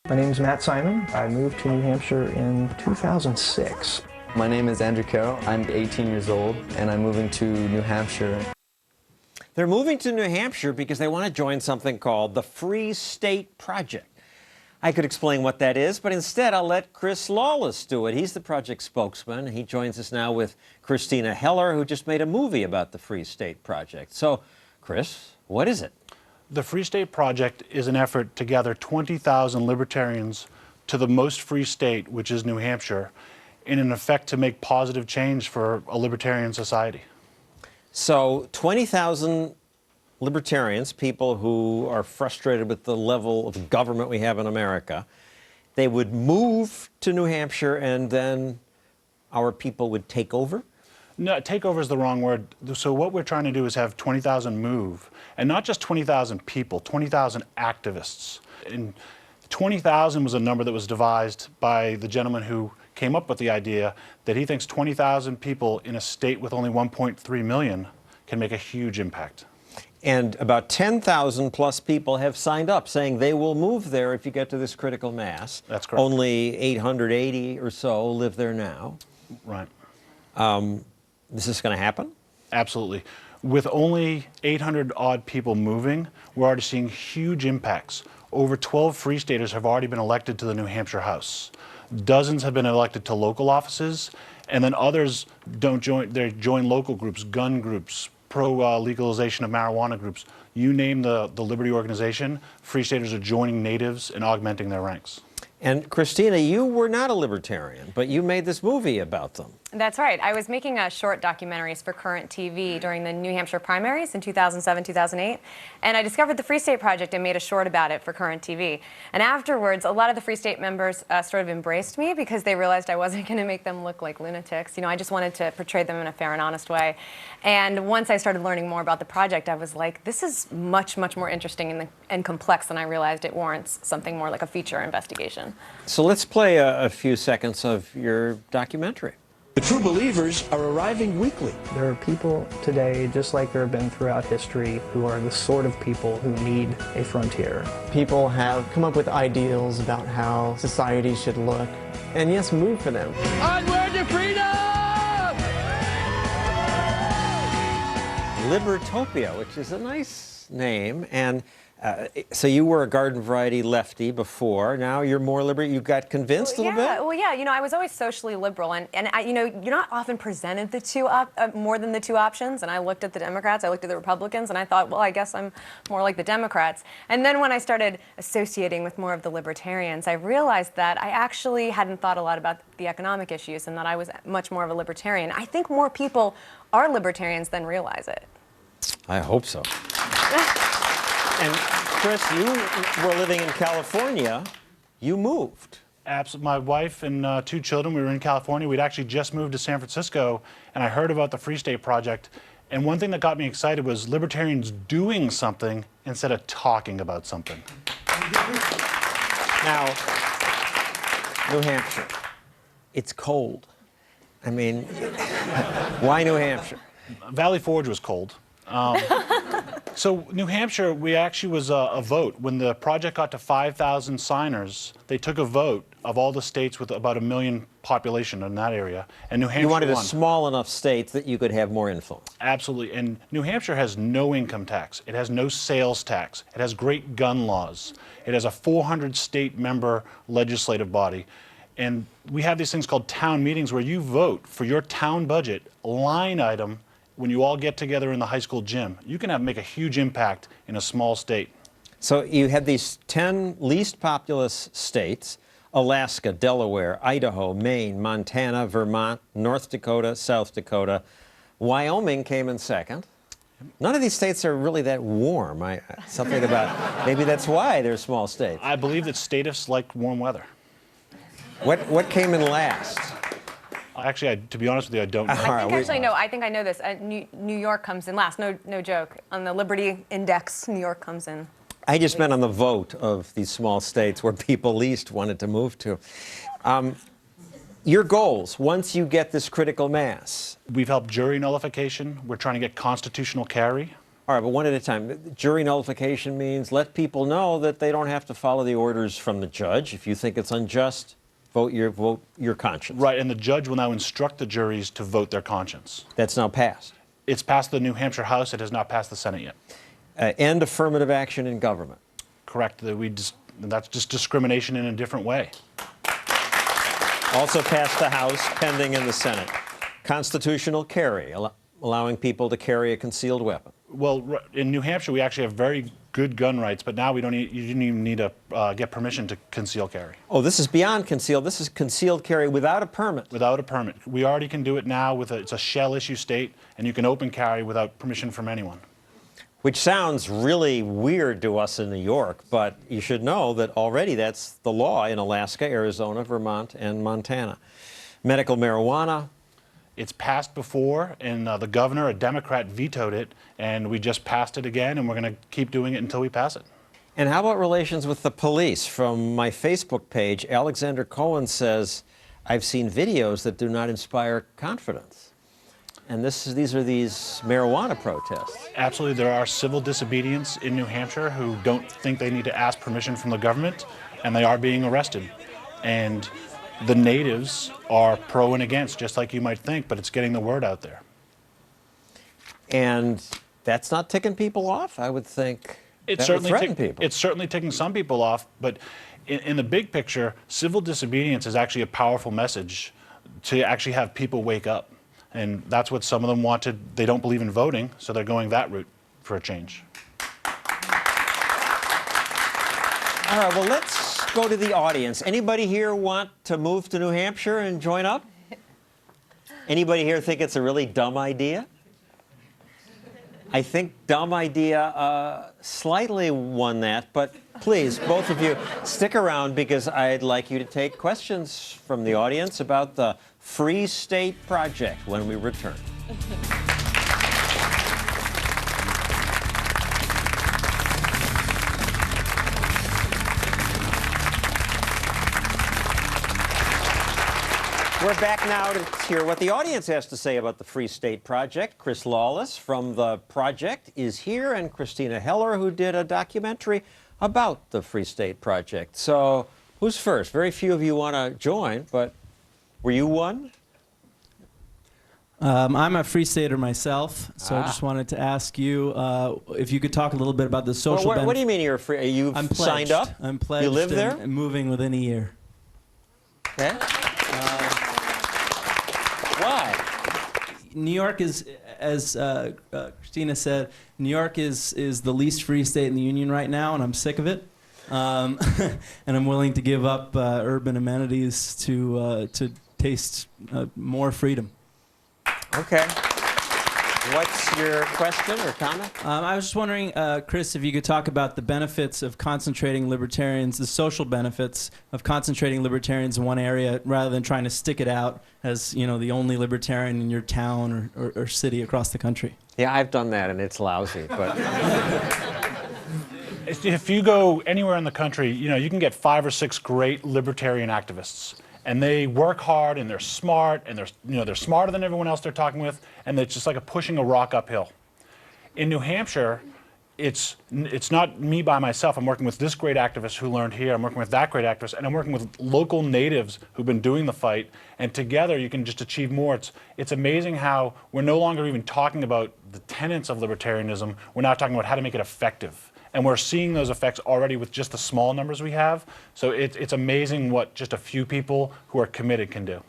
My name is Matt Simon. I moved to New Hampshire in 2006. My name is Andrew Carroll. I'm 18 years old, and I'm moving to New Hampshire. They're moving to New Hampshire because they want to join something called the Free State Project. I could explain what that is, but instead I'll let Chris Lawless do it. He's the project spokesman. He joins us now with Christina Heller, who just made a movie about the Free State Project. So, Chris, what is it? The Free State Project is an effort to gather 20,000 libertarians to the most free state, which is New Hampshire, in an effect to make positive change for a libertarian society. So 20,000 libertarians, people who are frustrated with the level of government we have in America, they would move to New Hampshire and then our people would take over? No, takeover is the wrong word. So what we're trying to do is have 20,000 move, and not just 20,000 people, 20,000 activists. And 20,000 was a number that was devised by the gentleman who came up with the idea that he thinks 20,000 people in a state with only 1.3 million can make a huge impact. And about 10,000 plus people have signed up saying they will move there if you get to this critical mass. That's correct. Only 880 or so live there now. Right. This is going to happen? Absolutely. With only 800 odd people moving, we're already seeing huge impacts. Over 12 Free Staters have already been elected to the New Hampshire House. Dozens have been elected to local offices, and then others don't join. They join local groups, gun groups, pro-legalization of marijuana groups. You name the Liberty organization, Free Staters are joining natives and augmenting their ranks. And Christina, you were not a libertarian, but you made this movie about them. That's right. I was making short documentaries for Current TV during the New Hampshire primaries in 2007, 2008, and I discovered the Free State Project and made a short about it for Current TV. And afterwards, a lot of the Free State members sort of embraced me because they realized I wasn't going to make them look like lunatics. You know, I just wanted to portray them in a fair and honest way. And once I started learning more about the project, I was like, this is much, much more interesting and complex than I realized it warrants something more like a feature investigation. So let's play a few seconds of your documentary. The true believers are arriving weekly. There are people today, just like there have been throughout history, who are the sort of people who need a frontier. People have come up with ideals about how society should look, and yes, move for them. Onward to freedom! Libertopia, which is a nice name, and so you were a garden variety lefty before. Now you're more liberal. You got convinced a little bit? Well, yeah. You know, I was always socially liberal, and you know, you're not often presented the two more than the two options. And I looked at the Democrats, I looked at the Republicans, and I thought, well, I guess I'm more like the Democrats. And then when I started associating with more of the libertarians, I realized that I actually hadn't thought a lot about the economic issues, and that I was much more of a libertarian. I think more people are libertarians than realize it. I hope so. And Chris, you were living in California. You moved. Absolutely. My wife and 2 children, we were in California. We'd actually just moved to San Francisco, and I heard about the Free State Project. And one thing that got me excited was libertarians doing something instead of talking about something. Now, New Hampshire, it's cold. I mean, why New Hampshire? Valley Forge was cold. So New Hampshire, we actually was a vote. When the project got to 5,000 signers, they took a vote of all the states with about 1 million population in that area, and New Hampshire You wanted won. a small enough state that you could have more influence. Absolutely, and New Hampshire has no income tax. It has no sales tax. It has great gun laws. It has a 400 state member legislative body. And we have these things called town meetings where you vote for your town budget, line item, when you all get together in the high school gym. You can make a huge impact in a small state. So you had these 10 least populous states: Alaska, Delaware, Idaho, Maine, Montana, Vermont, North Dakota, South Dakota. Wyoming came in second. None of these states are really that warm. Something about, maybe that's why they're small states. I believe that statists like warm weather. What came in last? Actually, to be honest with you, I don't know. I think I know this. New York comes in last. No joke. On the Liberty Index, New York comes in. I just meant on the vote of these small states where people least wanted to move to. Your goals, once you get this critical mass. We've helped jury nullification. We're trying to get constitutional carry. All right, but one at a time. Jury nullification means let people know that they don't have to follow the orders from the judge. If you think it's unjust, vote your conscience. Right, and the judge will now instruct the juries to vote their conscience. That's now passed. It's passed the New Hampshire House. It has not passed the Senate yet. End affirmative action in government. Correct. That's just discrimination in a different way. Also passed the House, pending in the Senate. Constitutional carry, allowing people to carry a concealed weapon. Well, in New Hampshire, we actually have very good gun rights, but now you don't even need to get permission to conceal carry. Oh, this is beyond concealed. This is concealed carry without a permit. Without a permit. We already can do it now. It's a shell issue state, and you can open carry without permission from anyone. Which sounds really weird to us in New York, but you should know that already that's the law in Alaska, Arizona, Vermont, and Montana. Medical marijuana. It's passed before, and the governor, a Democrat, vetoed it, and we just passed it again, and we're going to keep doing it until we pass it. And how about relations with the police? From my Facebook page, Alexander Cohen says, I've seen videos that do not inspire confidence. And these are marijuana protests. Absolutely. There are civil disobedience in New Hampshire who don't think they need to ask permission from the government, and they are being arrested. And the natives are pro and against, just like you might think, but it's getting the word out there. And that's not ticking people off, I would think. It's certainly ticking some people off, but in the big picture, civil disobedience is actually a powerful message to actually have people wake up. And that's what some of them wanted. They don't believe in voting, so they're going that route for a change. All right, well, let's go to the audience. Anybody here want to move to New Hampshire and join up? Anybody here think it's a really dumb idea? I think dumb idea slightly won that, but please, both of you, stick around because I'd like you to take questions from the audience about the Free State Project when we return. We're back now to hear what the audience has to say about the Free State Project. Chris Lawless from the project is here, and Christina Heller, who did a documentary about the Free State Project. So who's first? Very few of you want to join, but were you one? I'm a Free Stater myself, so I just wanted to ask you if you could talk a little bit about the social benefits. What do you mean you're free? Are you signed up? I'm pledged. You live there? And moving within a year. Okay. Why? New York is, as Christina said, New York is the least free state in the union right now, and I'm sick of it. And I'm willing to give up urban amenities to taste more freedom. Okay. What's your question or comment? I was just wondering, Chris, if you could talk about the benefits of concentrating libertarians, the social benefits of concentrating libertarians in one area rather than trying to stick it out as, you know, the only libertarian in your town or city across the country. Yeah, I've done that, and it's lousy, but... If you go anywhere in the country, you know, you can get 5 or 6 great libertarian activists. And they work hard, and they're smart, and they're smarter than everyone else they're talking with, and it's just like pushing a rock uphill. In New Hampshire, it's not me by myself. I'm working with this great activist who learned here. I'm working with that great activist, and I'm working with local natives who've been doing the fight. And together, you can just achieve more. It's amazing how we're no longer even talking about the tenets of libertarianism. We're now talking about how to make it effective. And we're seeing those effects already with just the small numbers we have. So it's amazing what just a few people who are committed can do.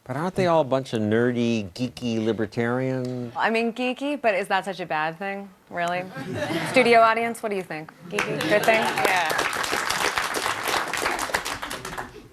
But aren't they all a bunch of nerdy, geeky libertarians? I mean, geeky, but is that such a bad thing, really? Studio audience, what do you think? Geeky, good thing? Yeah.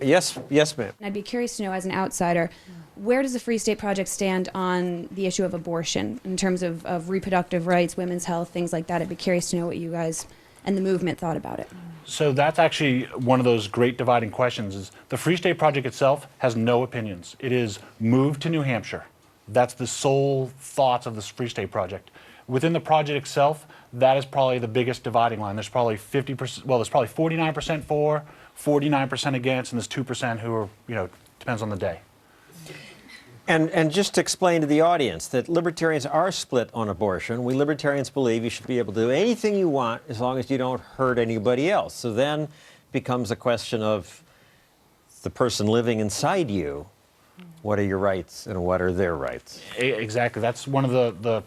Yes, ma'am. I'd be curious to know, as an outsider, where does the Free State Project stand on the issue of abortion in terms of reproductive rights, women's health, things like that? I'd be curious to know what you guys and the movement thought about it. So that's actually one of those great dividing questions. Is the Free State Project itself has no opinions. It is move to New Hampshire. That's the sole thoughts of this Free State Project. Within the project itself, that is probably the biggest dividing line. There's probably 50%, well, there's probably 49% for, 49% against, and there's 2% who are, you know, depends on the day. And just to explain to the audience that libertarians are split on abortion. We libertarians believe you should be able to do anything you want as long as you don't hurt anybody else. So then becomes a question of the person living inside you. What are your rights and what are their rights? Exactly. That's one of the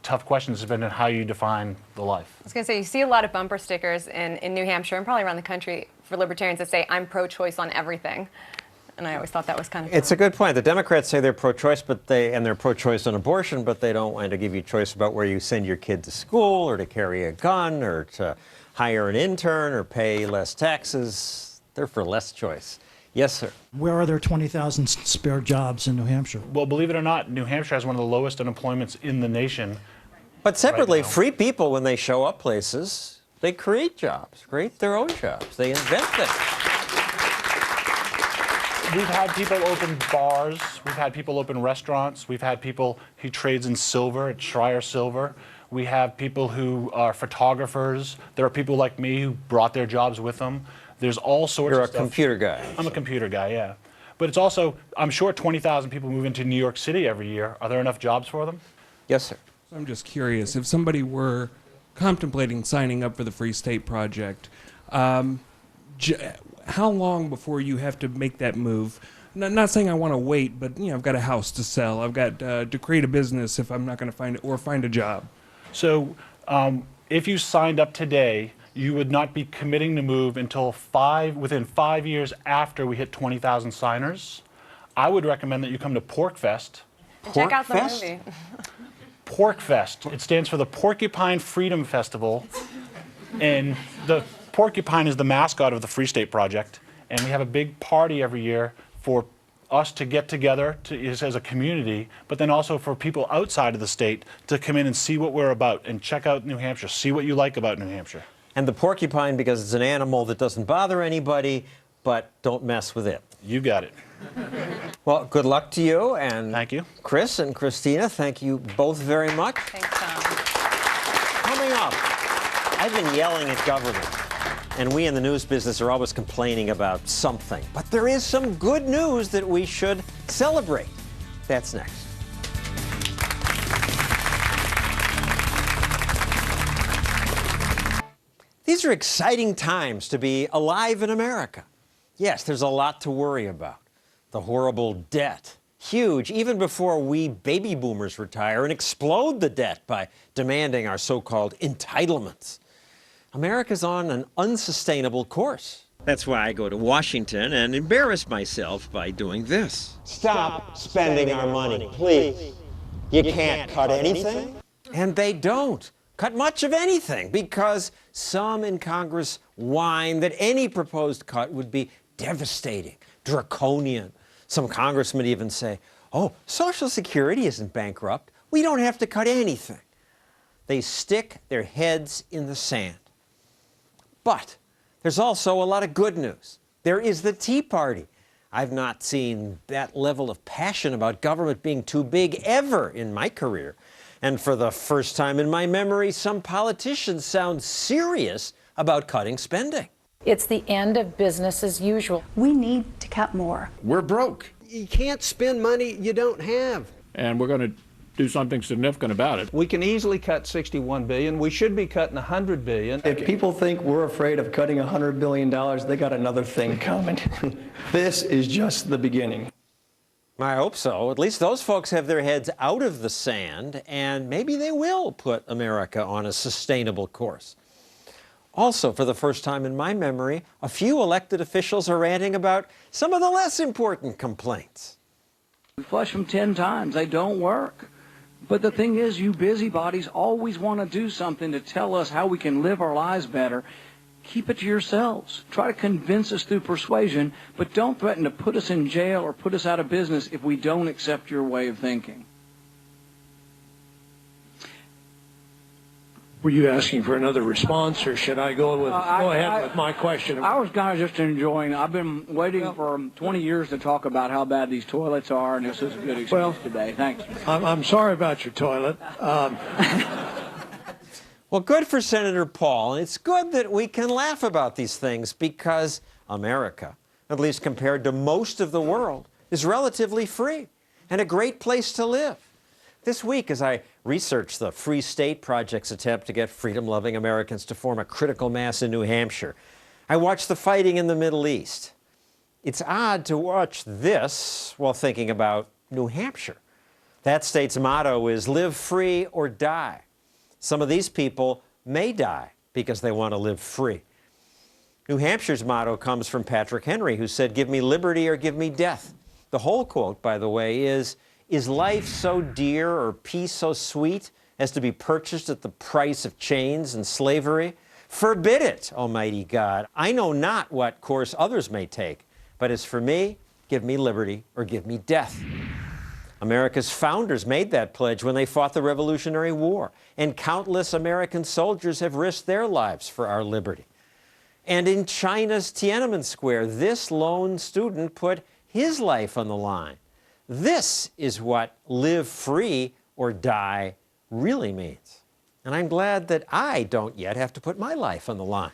tough questions has been in how you define the life. I was going to say, you see a lot of bumper stickers in New Hampshire and probably around the country for libertarians that say, I'm pro-choice on everything. And I always thought that was kind of It's a good point. The Democrats say they're pro-choice, and they're pro-choice on abortion, but they don't want to give you choice about where you send your kid to school or to carry a gun or to hire an intern or pay less taxes. They're for less choice. Yes, sir. Where are there 20,000 spare jobs in New Hampshire? Well, believe it or not, New Hampshire has one of the lowest unemployments in the nation. But separately, right now. free people, when they show up places, they create jobs, create their own jobs. They invent things. We've had people open bars. We've had people open restaurants. We've had people who trades in silver at Schreier Silver. We have people who are photographers. There are people like me who brought their jobs with them. There's all sorts You're of a stuff. computer guy. I'm a computer guy, yeah. But it's also, I'm sure 20,000 people move into New York City every year. Are there enough jobs for them? Yes, sir. I'm just curious, if somebody were contemplating signing up for the Free State Project, how long before you have to make that move? Not saying I want to wait, but I've got a house to sell. I've got to create a business if I'm not going to find a job. So if you signed up today, you would not be committing to move until within 5 years after we hit 20,000 signers. I would recommend that you come to PorcFest. Check out the movie. PorcFest. It stands for the Porcupine Freedom Festival. And the porcupine is the mascot of the Free State Project. And we have a big party every year for us to get together as a community, but then also for people outside of the state to come in and see what we're about and check out New Hampshire, see what you like about New Hampshire. And the porcupine, because it's an animal that doesn't bother anybody, but don't mess with it. You got it. Well, good luck to you. And thank you. Chris and Christina, thank you both very much. Thanks, Tom. Coming up, I've been yelling at government. And we in the news business are always complaining about something. But there is some good news that we should celebrate. That's next. These are exciting times to be alive in America. Yes, there's a lot to worry about. The horrible debt, huge, even before we baby boomers retire and explode the debt by demanding our so-called entitlements. America's on an unsustainable course. That's why I go to Washington and embarrass myself by doing this. Stop spending our money, please. You can't cut anything. And they don't cut much of anything because some in Congress whine that any proposed cut would be devastating, draconian. Some congressmen even say, oh, Social Security isn't bankrupt. We don't have to cut anything. They stick their heads in the sand. But there's also a lot of good news. There is the Tea Party. I've not seen that level of passion about government being too big ever in my career. And for the first time in my memory, some politicians sound serious about cutting spending. It's the end of business as usual. We need to cut more. We're broke. You can't spend money you don't have. And we're going to do something significant about it. We can easily cut $61 billion. We should be cutting $100 billion. If people think we're afraid of cutting $100 billion, they got another thing coming. This is just the beginning. I hope so. At least those folks have their heads out of the sand, and maybe they will put America on a sustainable course. Also, for the first time in my memory, a few elected officials are ranting about some of the less important complaints. We flush them 10 times. They don't work. But the thing is, you busybodies always want to do something to tell us how we can live our lives better. Keep it to yourselves. Try to convince us through persuasion, but don't threaten to put us in jail or put us out of business if we don't accept your way of thinking. Were you asking for another response, or should I go ahead with my question? I was kind of just enjoying. I've been waiting for 20 years to talk about how bad these toilets are, and this is a good excuse today. Thanks. I'm sorry about your toilet. Well, good for Senator Paul. And it's good that we can laugh about these things because America, at least compared to most of the world, is relatively free. and a great place to live. This week, as I researched the Free State Project's attempt to get freedom-loving Americans to form a critical mass in New Hampshire, I watched the fighting in the Middle East. It's odd to watch this while thinking about New Hampshire. That state's motto is live free or die. Some of these people may die because they want to live free. New Hampshire's motto comes from Patrick Henry, who said, "Give me liberty or give me death." The whole quote, by the way, is life so dear or peace so sweet as to be purchased at the price of chains and slavery? Forbid it, Almighty God. I know not what course others may take, but as for me, give me liberty or give me death. America's founders made that pledge when they fought the Revolutionary War, and countless American soldiers have risked their lives for our liberty. And in China's Tiananmen Square, this lone student put his life on the line. This is what live free or die really means. And I'm glad that I don't yet have to put my life on the line.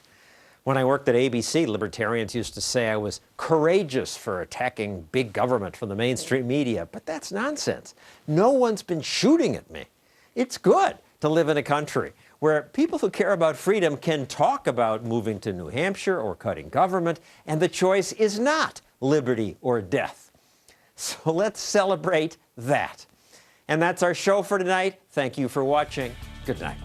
When I worked at ABC, libertarians used to say I was courageous for attacking big government from the mainstream media, but that's nonsense. No one's been shooting at me. It's good to live in a country where people who care about freedom can talk about moving to New Hampshire or cutting government, and the choice is not liberty or death. So let's celebrate that. And that's our show for tonight. Thank you for watching. Good night.